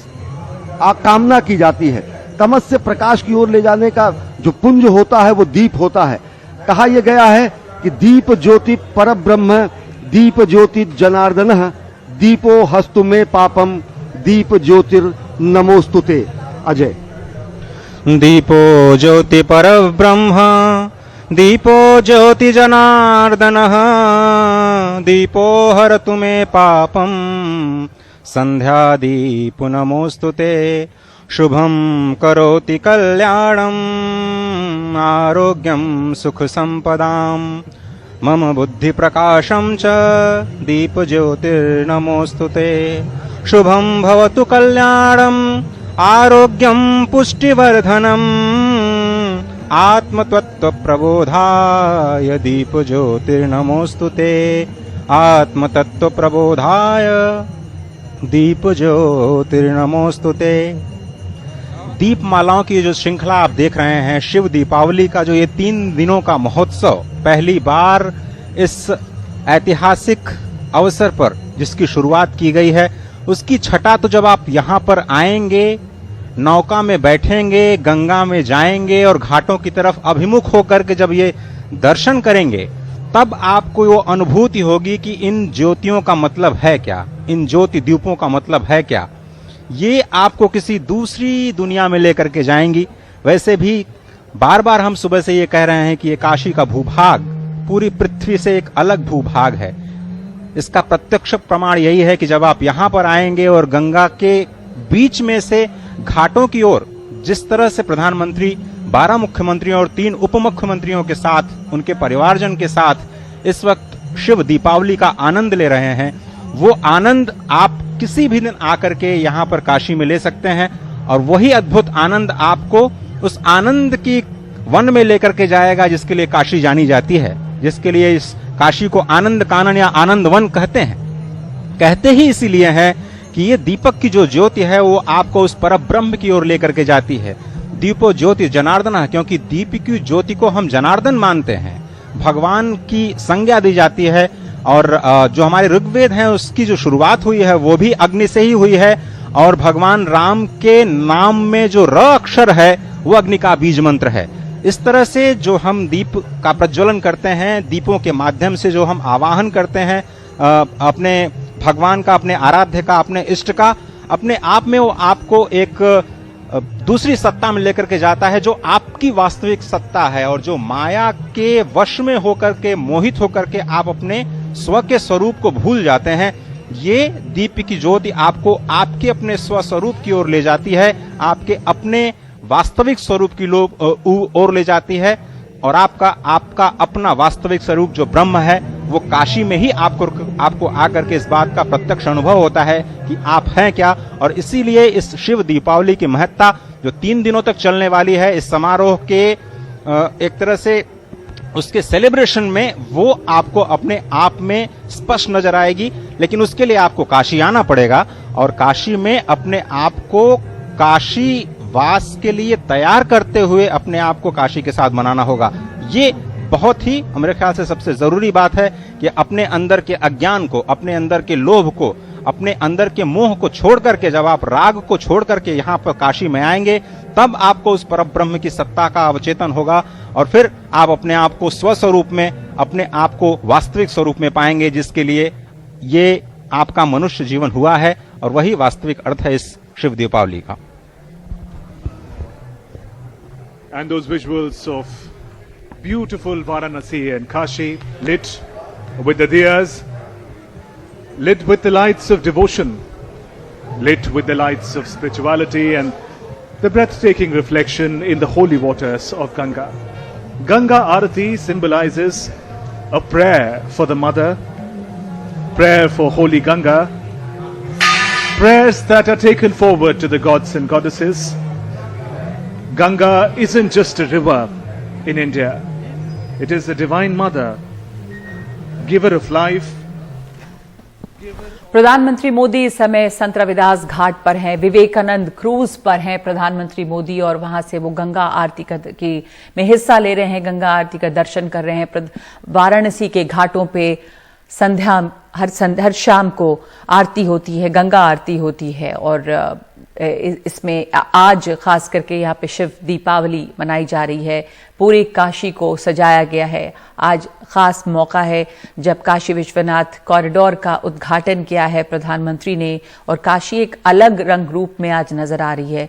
कामना की जाती है। तमस से प्रकाश की ओर ले जाने का जो पुंज होता है वो दीप होता है। कहा यह गया है कि दीप ज्योति परब्रह्म, दीप ज्योति जनार्दन, दीपो हस्तु में पापम, दीप ज्योतिर नमोस्तुते। अजय। दीपो ज्योति परब्रह्म, दीपो ज्योति जनार्दनः, दीपो हरतु मे पापम, संध्या दीपो नमोस्तुते। शुभम करोति कल्याणम, आरोग्यम सुख संपदाम, मम बुद्धि प्रकाशम च, दीप ज्योतिर्नमोस्तुते। शुभम भवतु कल्याणम, आरोग्यम पुष्टिवर्धनम, आत्मतत्व प्रबोधाय, दीप ज्योतिर्नमोस्तुते। आत्मतत्व प्रबोधाय, दीप ज्योतिर्नमोस्तुते। दीपमालाओं की जो श्रृंखला आप देख रहे हैं, शिव दीपावली का जो ये 3 दिनों का महोत्सव पहली बार इस ऐतिहासिक अवसर पर जिसकी शुरुआत की गई है, उसकी छटा तो जब आप यहाँ पर आएंगे, नौका में बैठेंगे, गंगा में जाएंगे और घाटों की तरफ अभिमुख होकर के जब ये दर्शन करेंगे, तब आपको वो अनुभूति होगी कि इन ज्योतियों का मतलब है क्या, इन ज्योति दीपों का मतलब है क्या। ये आपको किसी दूसरी दुनिया में लेकर के जाएंगी। वैसे भी बार बार हम सुबह से ये कह रहे हैं कि ये काशी का भूभाग पूरी पृथ्वी से एक अलग भूभाग है। इसका प्रत्यक्ष प्रमाण यही है कि जब आप यहाँ पर आएंगे और गंगा के बीच में से घाटों की ओर जिस तरह से प्रधानमंत्री 12 मुख्यमंत्रियों और 3 उप मुख्यमंत्रियों के साथ, उनके परिवारजन के साथ इस वक्त शिव दीपावली का आनंद ले रहे हैं, वो आनंद आप किसी भी दिन आकर के यहाँ पर काशी में ले सकते हैं और वही अद्भुत आनंद आपको उस आनंद की वन में लेकर के जाएगा जिसके लिए काशी जानी जाती है, जिसके लिए इस काशी को आनंद कानन या आनंद वन कहते हैं। कहते ही इसीलिए है कि ये दीपक की जो ज्योति है वो आपको उस परब्रह्म की ओर लेकर के जाती है। दीपो ज्योति जनार्दन, क्योंकि दीप की ज्योति को हम जनार्दन मानते हैं, भगवान की संज्ञा दी जाती है। और जो हमारे ऋग्वेद हैं उसकी जो शुरुआत हुई है वो भी अग्नि से ही हुई है और भगवान राम के नाम में जो र अक्षर है वो अग्नि का बीज मंत्र है। इस तरह से जो हम दीप का प्रज्वलन करते हैं, दीपों के माध्यम से जो हम आवाहन करते हैं अपने भगवान का, अपने आराध्य का, अपने इष्ट का, अपने आप में वो आपको एक दूसरी सत्ता में लेकर के जाता है जो आपकी वास्तविक सत्ता है। और जो माया के वश में होकर के, मोहित होकर के आप अपने स्व के स्वरूप को भूल जाते हैं, ये दीप की ज्योति आपको आपके अपने स्व स्वरूप की ओर ले जाती है, आपके अपने वास्तविक स्वरूप की ओर ले जाती है। और आपका अपना वास्तविक स्वरूप जो ब्रह्म है वो काशी में ही आपको आकर के इस बात का प्रत्यक्ष अनुभव होता है कि आप हैं क्या। और इसीलिए इस शिव दीपावली की महत्ता जो 3 दिनों तक चलने वाली है, इस समारोह के एक तरह से उसके सेलिब्रेशन में वो आपको अपने आप में स्पष्ट नजर आएगी। लेकिन उसके लिए आपको काशी आना पड़ेगा और काशी में अपने आप को काशी वास के लिए तैयार करते हुए अपने आप को काशी के साथ मनाना होगा। ये बहुत ही हमारे ख्याल से सबसे जरूरी बात है कि अपने अंदर के अज्ञान को, अपने अंदर के लोभ को, अपने अंदर के मोह को छोड़ करके, जब आप राग को छोड़ करके यहाँ पर काशी में आएंगे, तब आपको उस परब्रह्म की सत्ता का अवचेतन होगा और फिर आप अपने आप को स्वस्वरूप में, अपने आप को वास्तविक स्वरूप में पाएंगे, जिसके लिए ये आपका मनुष्य जीवन हुआ है और वही वास्तविक अर्थ है इस शिव दीपावली का। And those visuals of beautiful Varanasi and Kashi, lit with the diyas, lit with the lights of devotion, lit with the lights of spirituality and the breathtaking reflection in the holy waters of Ganga. Ganga Arati symbolizes a prayer for the mother, prayer for holy Ganga, prayers that are taken forward to the gods and goddesses. Ganga isn't just a river in India. It is the Divine Mother, giver of life. प्रधानमंत्री मोदी इस समय संत रविदास घाट पर हैं, Vivekananda cruise पर हैं प्रधानमंत्री मोदी, और वहां से वो गंगा आरती में हिस्सा ले रहे हैं, गंगा आरती का दर्शन कर रहे हैं। वाराणसी के घाटों पे हर शाम को आरती होती है, गंगा आरती होती है, और इसमें आज खास करके यहाँ पे शिव दीपावली मनाई जा रही है। पूरे काशी को सजाया गया है। आज खास मौका है जब काशी विश्वनाथ कॉरिडोर का उद्घाटन किया है प्रधानमंत्री ने, और काशी एक अलग रंग रूप में आज नजर आ रही है।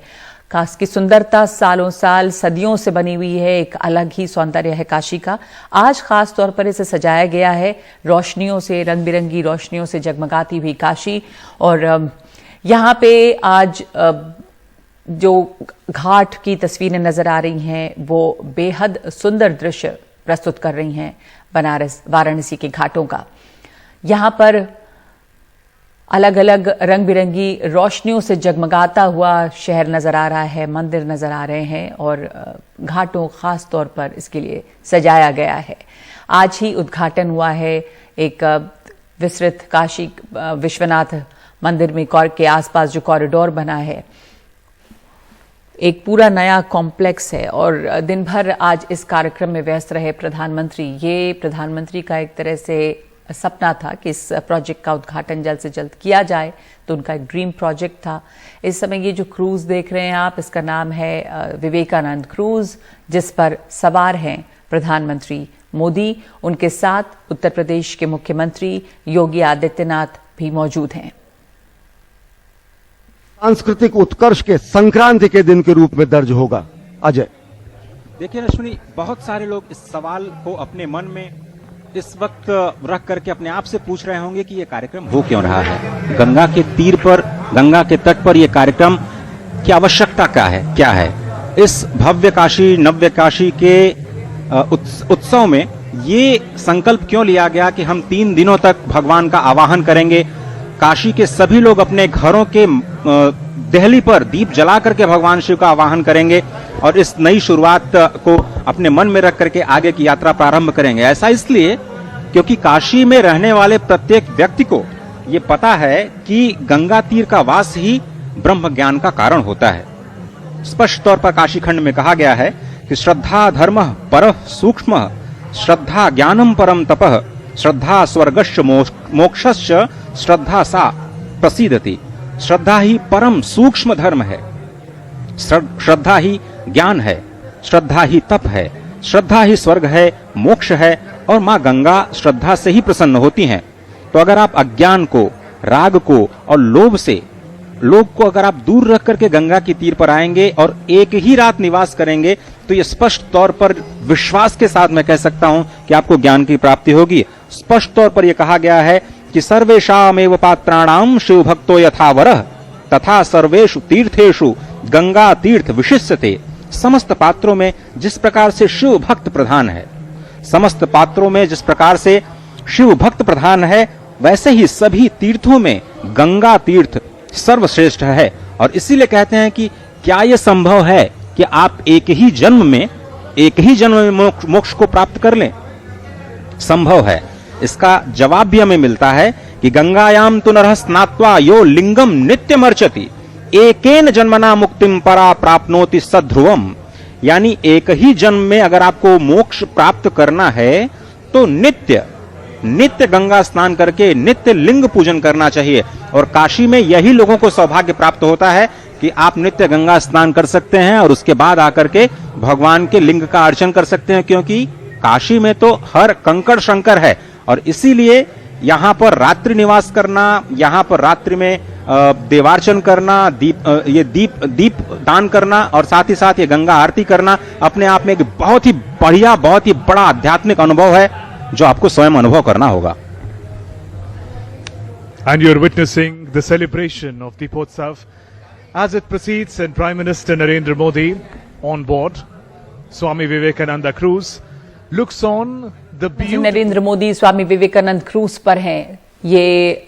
काशी की सुंदरता सालों साल सदियों से बनी हुई है, एक अलग ही सौंदर्य है काशी का। आज खास तौर पर इसे सजाया गया है रोशनियों से, रंग बिरंगी रोशनियों से जगमगाती हुई काशी। और यहाँ पे आज जो घाट की तस्वीरें नजर आ रही हैं वो बेहद सुंदर दृश्य प्रस्तुत कर रही हैं वाराणसी के घाटों का। यहाँ पर अलग अलग रंग बिरंगी रोशनियों से जगमगाता हुआ शहर नजर आ रहा है, मंदिर नजर आ रहे हैं, और घाटों खास तौर पर इसके लिए सजाया गया है। आज ही उद्घाटन हुआ है एक विस्तृत काशी विश्वनाथ मंदिर में के आसपास जो कॉरिडोर बना है, एक पूरा नया कॉम्प्लेक्स है, और दिन भर आज इस कार्यक्रम में व्यस्त रहे प्रधानमंत्री। ये प्रधानमंत्री का एक तरह से सपना था कि इस प्रोजेक्ट का उद्घाटन जल्द से जल्द किया जाए, तो उनका एक ड्रीम प्रोजेक्ट था। इस समय ये जो क्रूज देख रहे हैं आप, इसका नाम है विवेकानंद क्रूज, जिस पर सवार हैं प्रधानमंत्री मोदी। उनके साथ उत्तर प्रदेश के मुख्यमंत्री योगी आदित्यनाथ भी मौजूद हैं। सांस्कृतिक उत्कर्ष के संक्रांति के दिन के रूप में दर्ज होगा। अजय, देखिए रश्मि, बहुत सारे लोग इस सवाल को अपने मन में इस वक्त रख करके अपने आप से पूछ रहे होंगे कि ये कार्यक्रम हो क्यों रहा है। गंगा के तीर पर, गंगा के तट पर यह कार्यक्रम की आवश्यकता क्या है। इस भव्य काशी नव्य काशी के उत्सव में ये संकल्प क्यों लिया गया कि हम 3 दिनों तक भगवान का आवाहन करेंगे। काशी के सभी लोग अपने घरों के देहली पर दीप जला करके भगवान शिव का आवाहन करेंगे और इस नई शुरुआत को अपने मन में रख करके आगे की यात्रा प्रारंभ करेंगे। ऐसा इसलिए क्योंकि काशी में रहने वाले प्रत्येक व्यक्ति को ये पता है कि गंगा तीर का वास ही ब्रह्म ज्ञान का कारण होता है। स्पष्ट तौर पर काशी खंड में कहा गया है कि श्रद्धा धर्म परः सूक्ष्म, श्रद्धा ज्ञानम परम तपः, श्रद्धा स्वर्गश्च मोक्षश्च, श्रद्धा सा प्रसीदति। श्रद्धा ही परम सूक्ष्म धर्म है, श्रद्धा ही ज्ञान है, श्रद्धा ही तप है, श्रद्धा ही स्वर्ग है, मोक्ष है, और मां गंगा श्रद्धा से ही प्रसन्न होती हैं। तो अगर आप अज्ञान को, राग को और लोभ को अगर आप दूर रख करके गंगा के तीर पर आएंगे और एक ही रात निवास करेंगे, तो ये स्पष्ट तौर पर विश्वास के साथ मैं कह सकता हूं कि आपको ज्ञान की प्राप्ति होगी। स्पष्ट तौर पर यह कहा गया है कि सर्वेषामेव पात्राणाम शिव भक्तो यथा वरः तथा सर्वेषु तीर्थेषु गंगा तीर्थ विशिष्यते। समस्त पात्रों में जिस प्रकार से शिव भक्त प्रधान है, समस्त पात्रों में जिस प्रकार से शिव भक्त प्रधान है, वैसे ही सभी तीर्थों में गंगा तीर्थ सर्वश्रेष्ठ है। और इसीलिए कहते हैं कि क्या यह संभव है कि आप एक ही जन्म में मोक्ष को प्राप्त कर लें? संभव है। इसका जवाब भी हमें मिलता है कि गंगायाम तु नरः स्नात्वा यो लिंगम नित्यमर्चति एकेन जन्मना मुक्तिम परा प्राप्नोति सध्रुवम। यानी एक ही जन्म में अगर आपको मोक्ष प्राप्त करना है तो नित्य गंगा स्नान करके नित्य लिंग पूजन करना चाहिए। और काशी में यही लोगों को सौभाग्य प्राप्त होता है कि आप नित्य गंगा स्नान कर सकते हैं और उसके बाद आकर के भगवान के लिंग का अर्चन कर सकते हैं, क्योंकि काशी में तो हर कंकड़ शंकर है। और इसीलिए यहाँ पर रात्रि निवास करना, यहाँ पर रात्रि में देवार्चन करना, दीप दान करना और साथ ही साथ ये गंगा आरती करना अपने आप में एक बहुत ही बढ़िया, बहुत ही बड़ा आध्यात्मिक अनुभव है जो आपको स्वयं अनुभव करना होगा। And you're witnessing the celebration of Deepotsav as it proceeds, and Prime Minister Narendra Modi on board Swami Vivekananda cruise looks on the beauty. Narendra Modi Swami Vivekananda cruise पर हैं। ये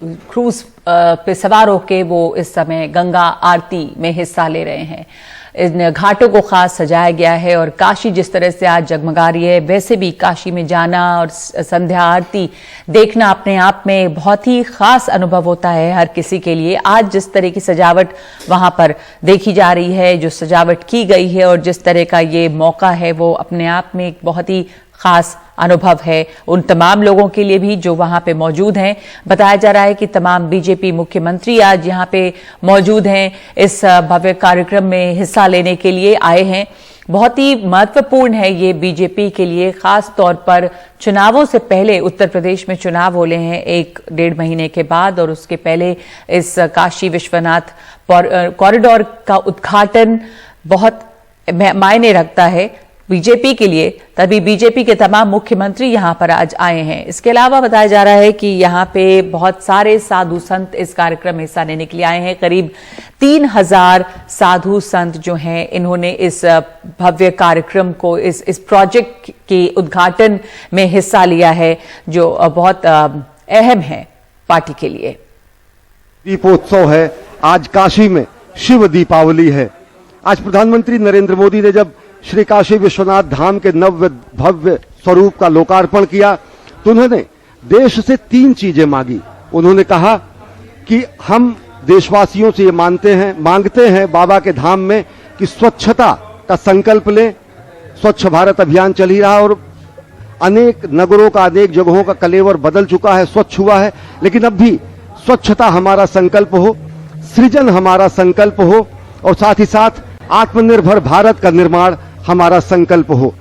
क्रूज पे सवार होके वो इस समय गंगा आरती में हिस्सा ले रहे हैं। इन घाटों को खास सजाया गया है और काशी जिस तरह से आज जगमगा रही है, वैसे भी काशी में जाना और संध्या आरती देखना अपने आप में बहुत ही खास अनुभव होता है हर किसी के लिए। आज जिस तरह की सजावट वहां पर देखी जा रही है, जो सजावट की गई है और जिस तरह का ये मौका है, वो अपने आप में एक बहुत ही खास अनुभव है उन तमाम लोगों के लिए भी जो वहां पे मौजूद हैं। बताया जा रहा है कि तमाम बीजेपी मुख्यमंत्री आज यहां पे मौजूद हैं, इस भव्य कार्यक्रम में हिस्सा लेने के लिए आए हैं। बहुत ही महत्वपूर्ण है ये बीजेपी के लिए, खास तौर पर चुनावों से पहले। उत्तर प्रदेश में चुनाव होने हैं 1-1.5 महीने के बाद और उसके पहले इस काशी विश्वनाथ कॉरिडोर का उद्घाटन बहुत मायने रखता है बीजेपी के लिए, तभी बीजेपी के तमाम मुख्यमंत्री यहां पर आज आए हैं। इसके अलावा बताया जा रहा है कि यहां पे बहुत सारे साधु संत इस कार्यक्रम में हिस्सा लेने के लिए आए हैं। करीब 3000 साधु संत जो हैं, इन्होंने इस भव्य कार्यक्रम को, इस प्रोजेक्ट के उद्घाटन में हिस्सा लिया है, जो बहुत अहम है पार्टी के लिए। दीपोत्सव है, आज काशी में शिव दीपावली है। आज प्रधानमंत्री नरेंद्र मोदी ने जब श्री काशी विश्वनाथ धाम के नव्य भव्य स्वरूप का लोकार्पण किया तो उन्होंने देश से 3 चीजें मांगी। उन्होंने कहा कि हम देशवासियों से ये मांगते हैं बाबा के धाम में कि स्वच्छता का संकल्प लें। स्वच्छ भारत अभियान चल ही रहा और अनेक नगरों का, अनेक जगहों का कलेवर बदल चुका है, स्वच्छ हुआ है, लेकिन अब भी स्वच्छता हमारा संकल्प हो, सृजन हमारा संकल्प हो और साथ ही साथ आत्मनिर्भर भारत का निर्माण हमारा संकल्प हो।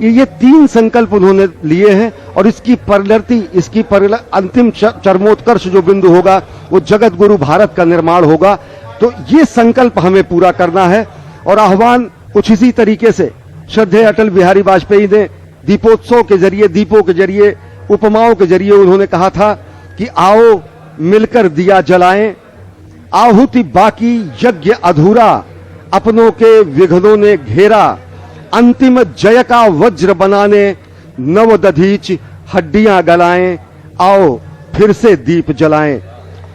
ये 3 संकल्प उन्होंने लिए हैं और इसकी परिणति, अंतिम चरमोत्कर्ष जो बिंदु होगा वो जगत गुरु भारत का निर्माण होगा। तो ये संकल्प हमें पूरा करना है और आह्वान कुछ इसी तरीके से श्रद्धेय अटल बिहारी वाजपेयी ने दीपोत्सव के जरिए, दीपों के जरिए, उपमाओं के जरिए उन्होंने कहा था कि आओ मिलकर दिया जलाएं, आहुति बाकी यज्ञ अधूरा, अपनों के विघ्नों ने घेरा, अंतिम जय का वज्र बनाने नव दधीच हड्डियां गलाएं, आओ फिर से दीप जलाएं।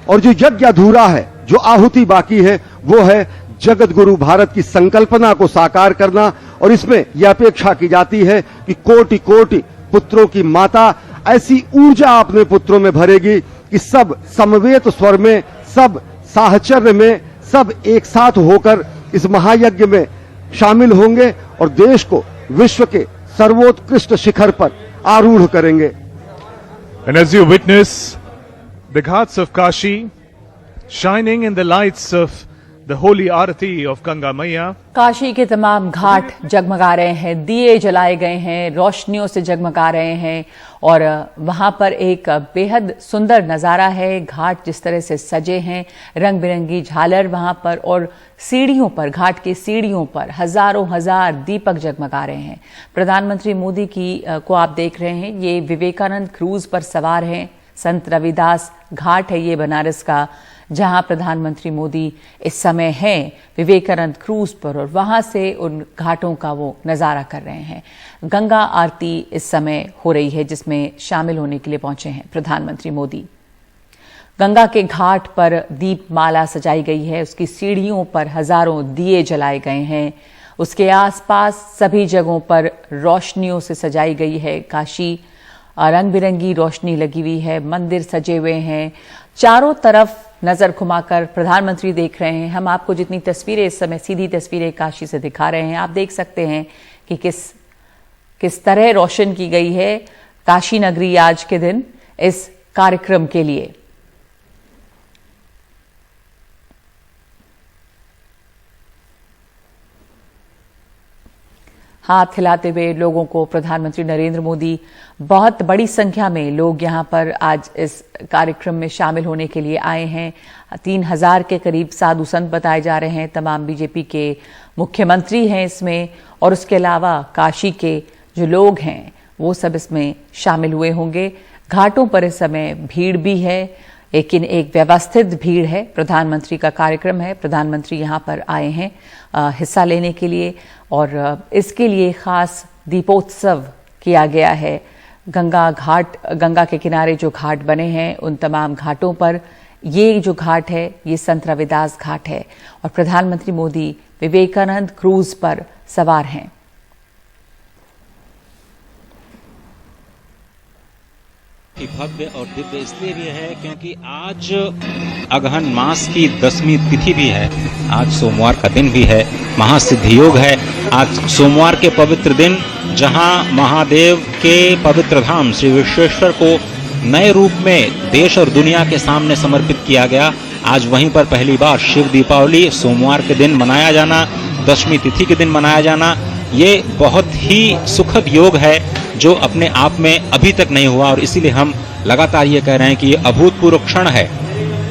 और जो यज्ञ अधूरा है, जो आहुति बाकी है, वो है जगत गुरु भारत की संकल्पना को साकार करना। और इसमें यह अपेक्षा की जाती है कि कोटि कोटि पुत्रों की माता ऐसी ऊर्जा अपने पुत्रों में भरेगी कि सब समवेत स्वर में, सब साहचर्य में, सब एक साथ होकर इस महायज्ञ में शामिल होंगे और देश को विश्व के सर्वोत्कृष्ट शिखर पर आरूढ़ करेंगे। And as you witness the ghats of Kashi shining in the lights of the holy Arati of Ganga Maiya, Kashi के तमाम घाट जगमगा रहे हैं, दिए जलाए गए हैं, रोशनियों से जगमगा रहे हैं और वहां पर एक बेहद सुंदर नजारा है। घाट जिस तरह से सजे हैं, रंग बिरंगी झालर वहां पर और सीढ़ियों पर, घाट की सीढ़ियों पर हजारों हजार दीपक जगमगा रहे हैं। प्रधानमंत्री मोदी को आप देख रहे हैं, ये विवेकानंद क्रूज पर सवार हैं। संत रविदास घाट है ये बनारस का, जहां प्रधानमंत्री मोदी इस समय हैं विवेकानंद क्रूज पर और वहां से उन घाटों का वो नजारा कर रहे हैं। गंगा आरती इस समय हो रही है जिसमें शामिल होने के लिए पहुंचे हैं प्रधानमंत्री मोदी। गंगा के घाट पर दीपमाला सजाई गई है, उसकी सीढ़ियों पर हजारों दिए जलाए गए हैं, उसके आसपास सभी जगहों पर रोशनियों से सजाई गई है काशी। रंग बिरंगी रोशनी लगी हुई है, मंदिर सजे हुए हैं, चारों तरफ नजर घुमाकर प्रधानमंत्री देख रहे हैं। हम आपको जितनी तस्वीरें इस समय सीधी तस्वीरें काशी से दिखा रहे हैं, आप देख सकते हैं कि किस तरह रोशन की गई है काशी नगरी आज के दिन इस कार्यक्रम के लिए। हाथ हिलाते हुए लोगों को प्रधानमंत्री नरेंद्र मोदी, बहुत बड़ी संख्या में लोग यहां पर आज इस कार्यक्रम में शामिल होने के लिए आए हैं। 3000 के करीब साधु संत बताए जा रहे हैं। तमाम बीजेपी के मुख्यमंत्री हैं इसमें, और उसके अलावा काशी के जो लोग हैं वो सब इसमें शामिल हुए होंगे। घाटों पर इस समय भीड़ भी है, लेकिन एक व्यवस्थित भीड़ है। प्रधानमंत्री का कार्यक्रम है, प्रधानमंत्री यहाँ पर आए हैं हिस्सा लेने के लिए, और इसके लिए खास दीपोत्सव किया गया है। गंगा के किनारे जो घाट बने हैं उन तमाम घाटों पर ये जो घाट है ये संत रविदास घाट है, और प्रधानमंत्री मोदी विवेकानंद क्रूज पर सवार हैं। भव्य और दिव्य इसलिए भी है क्योंकि आज अगहन मास की 10वीं तिथि भी है। आज सोमवार का दिन भी है, महासिद्धि योग है। आज सोमवार के पवित्र दिन जहां महादेव के पवित्र धाम श्री विश्वेश्वर को नए रूप में देश और दुनिया के सामने समर्पित किया गया, आज वहीं पर पहली बार शिव दीपावली सोमवार के दिन मनाया जाना, 10वीं तिथि के दिन मनाया जाना, ये बहुत ही सुखद योग है जो अपने आप में अभी तक नहीं हुआ, और इसीलिए हम लगातार ये कह रहे हैं कि ये अभूतपूर्व क्षण है।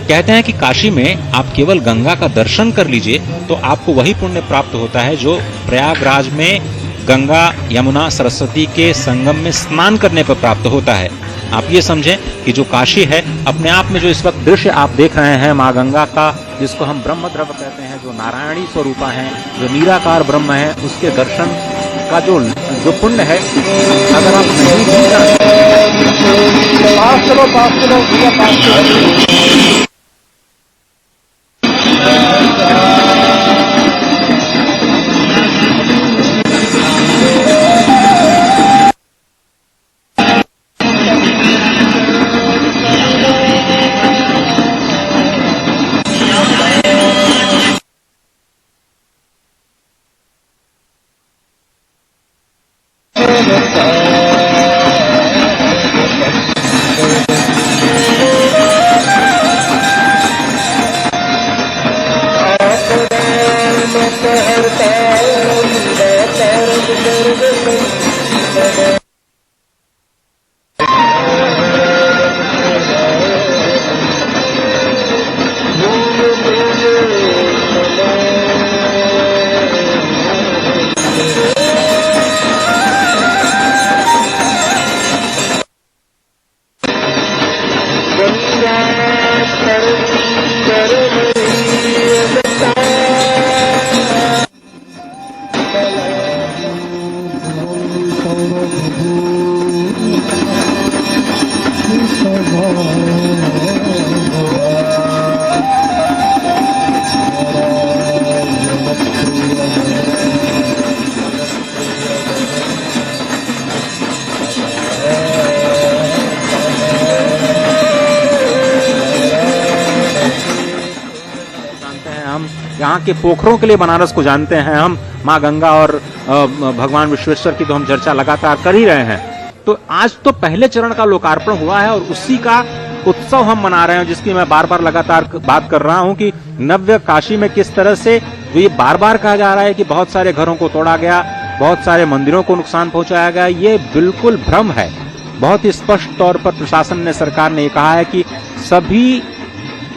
कहते हैं कि काशी में आप केवल गंगा का दर्शन कर लीजिए तो आपको वही पुण्य प्राप्त होता है जो प्रयागराज में गंगा यमुना सरस्वती के संगम में स्नान करने पर प्राप्त होता है। आप ये समझें कि जो काशी है अपने आप में जो इस वक्त दृश्य आप देख रहे हैं माँ गंगा का, जिसको हम ब्रह्मद्रव कहते हैं, जो नारायणी स्वरूपा है, जो निराकार ब्रह्म है, उसके दर्शन का जो पुण्य है, अगर आप नहीं भी जानते पास चलो भैया पास चलो। यहाँ के पोखरों के लिए बनारस को जानते हैं हम, माँ गंगा और भगवान विश्वेश्वर की तो हम चर्चा लगातार कर ही रहे हैं। तो आज तो पहले चरण का लोकार्पण हुआ है और उसी का उत्सव हम मना रहे हैं, जिसकी मैं बार बार लगातार बात कर रहा हूं कि नव्य काशी में किस तरह से जो ये बार बार कहा जा रहा है कि बहुत सारे घरों को तोड़ा गया, बहुत सारे मंदिरों को नुकसान पहुंचाया गया, ये बिल्कुल भ्रम है। बहुत ही स्पष्ट तौर पर प्रशासन ने, सरकार ने कहा है कि सभी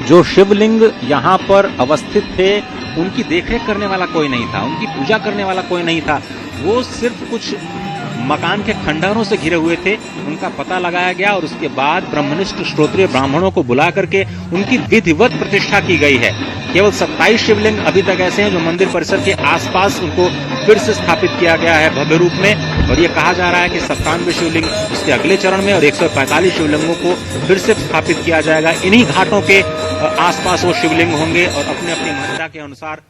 जो शिवलिंग यहाँ पर अवस्थित थे उनकी देखरेख करने वाला कोई नहीं था, उनकी पूजा करने वाला कोई नहीं था, वो सिर्फ कुछ मकान के खंडहरों से घिरे हुए थे। उनका पता लगाया गया और उसके बाद ब्रह्मनिष्ठ श्रोत्रिय ब्राह्मणों को बुला करके उनकी विधिवत प्रतिष्ठा की गई है। केवल 27 शिवलिंग अभी तक ऐसे हैं जो मंदिर परिसर के आसपास उनको फिर से स्थापित किया गया है भव्य रूप में, और ये कहा जा रहा है कि 97 शिवलिंग उसके अगले चरण में और 145 शिवलिंगों को फिर से स्थापित किया जाएगा। इन्हीं घाटों के आसपास वो शिवलिंग होंगे और अपने अपनी महत्ता के अनुसार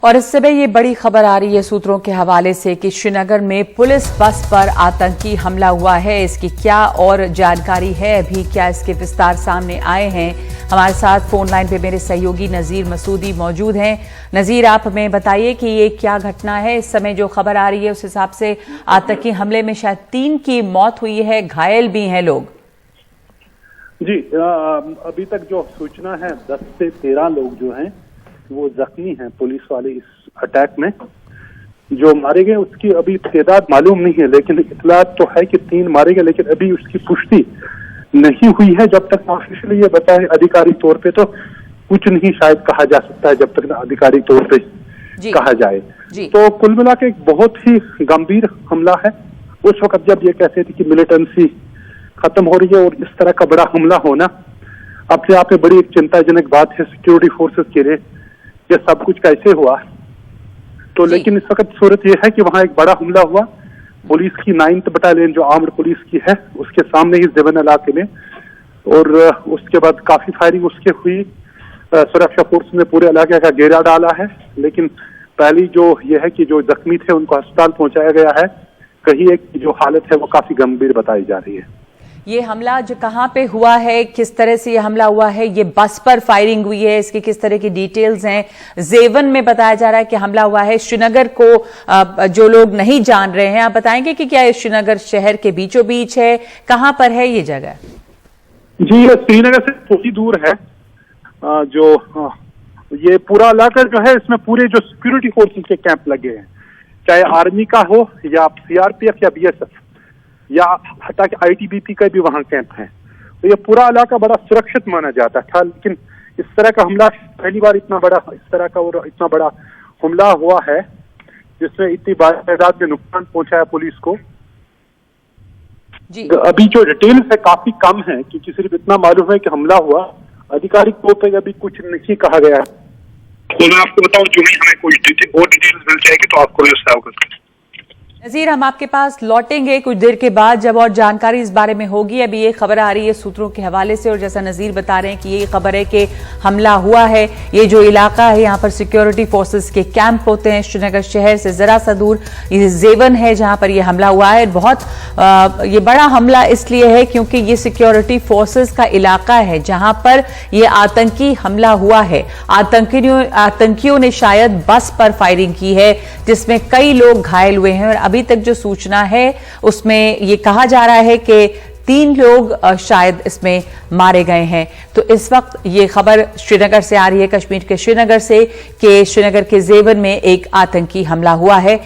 और इस समय ये बड़ी खबर आ रही है सूत्रों के हवाले से कि श्रीनगर में पुलिस बस पर आतंकी हमला हुआ है। इसकी क्या और जानकारी है, अभी क्या इसके विस्तार सामने आए हैं? हमारे साथ फोन लाइन पे मेरे सहयोगी नजीर मसूदी मौजूद हैं। नजीर, आप हमें बताइए कि ये क्या घटना है? इस समय जो खबर आ रही है उस हिसाब से आतंकी हमले में शायद 3 की मौत हुई है, घायल भी हैं लोग। जी, अभी तक जो सूचना है 10 से 13 लोग जो हैं वो जख्मी हैं पुलिस वाले इस अटैक में। जो मारे गए उसकी अभी तादाद मालूम नहीं है, लेकिन इतला तो है कि 3 मारे गए, लेकिन अभी उसकी पुष्टि नहीं हुई है। जब तक ऑफिशियली ये बताए आधिकारिक तौर पे तो कुछ नहीं शायद कहा जा सकता है, जब तक आधिकारिक तौर पे कहा जाए। तो कुल मिला के एक बहुत ही गंभीर हमला है। उस वक्त जब ये कहते थे कि मिलिटेंसी खत्म हो रही है और इस तरह का बड़ा हमला होना अपने आप में बड़ी एक चिंताजनक बात है सिक्योरिटी फोर्सेस के लिए। ये सब कुछ कैसे हुआ? तो लेकिन इस वक्त सूरत यह है कि वहां एक बड़ा हमला हुआ, पुलिस की 9th बटालियन जो आर्म्ड पुलिस की है उसके सामने ही जेवन इलाके में, और उसके बाद काफी फायरिंग उसके हुई। सुरक्षा फोर्स ने पूरे इलाके का घेरा डाला है, लेकिन पहली जो ये है कि जो जख्मी थे उनको अस्पताल पहुंचाया गया है। कहीं एक जो हालत है वो काफी गंभीर बताई जा रही है। ये हमला जो कहां पे हुआ है, किस तरह से ये हमला हुआ है, ये बस पर फायरिंग हुई है, इसकी किस तरह की डिटेल्स हैं? जेवन में बताया जा रहा है कि हमला हुआ है। श्रीनगर को जो लोग नहीं जान रहे हैं, आप बताएंगे कि क्या श्रीनगर शहर के बीचों बीच है, कहां पर है ये जगह? जी, श्रीनगर से थोड़ी दूर है। जो ये पूरा इलाका जो है इसमें पूरे जो सिक्योरिटी फोर्सेस के कैंप लगे हैं, चाहे आर्मी का हो या सीआरपीएफ या बीएसएफ या हटा के आईटीबीपी का भी वहां कैंप है। तो ये पूरा इलाका बड़ा सुरक्षित माना जाता था, लेकिन इस तरह का हमला पहली बार इतना बड़ा हमला हुआ है जिसमें इतनी बड़ी तादाद में नुकसान पहुंचाया पुलिस को। जी। अभी जो डिटेल्स है काफी कम है, क्योंकि सिर्फ इतना मालूम है कि हमला हुआ, आधिकारिक तौर पर अभी कुछ नहीं कहा गया है। तो मैं आपको बताऊं, जो भी हमें कोई और डिटेल्स मिल जाएगी तो आपको भी उससे अवगत करें। नजीर, हम आपके पास लौटेंगे कुछ देर के बाद जब और जानकारी इस बारे में होगी। अभी ये खबर आ रही है सूत्रों के हवाले से, और जैसा नजीर बता रहे हैं कि ये खबर है कि हमला हुआ है। ये जो इलाका है यहाँ पर सिक्योरिटी फोर्सेस के कैंप होते हैं। श्रीनगर शहर से जरा सा दूर ये जेवन है जहां पर यह हमला हुआ है। बहुत ये बड़ा हमला इसलिए है क्योंकि ये सिक्योरिटी फोर्सेस का इलाका है जहां पर यह आतंकी हमला हुआ है। आतंकियों ने शायद बस पर फायरिंग की है जिसमें कई लोग घायल हुए हैं, और अभी तक जो सूचना है उसमें यह कहा जा रहा है कि 3 लोग शायद इसमें मारे गए हैं। तो इस वक्त ये खबर श्रीनगर से आ रही है, कश्मीर के श्रीनगर से, कि श्रीनगर के जेवन में एक आतंकी हमला हुआ है।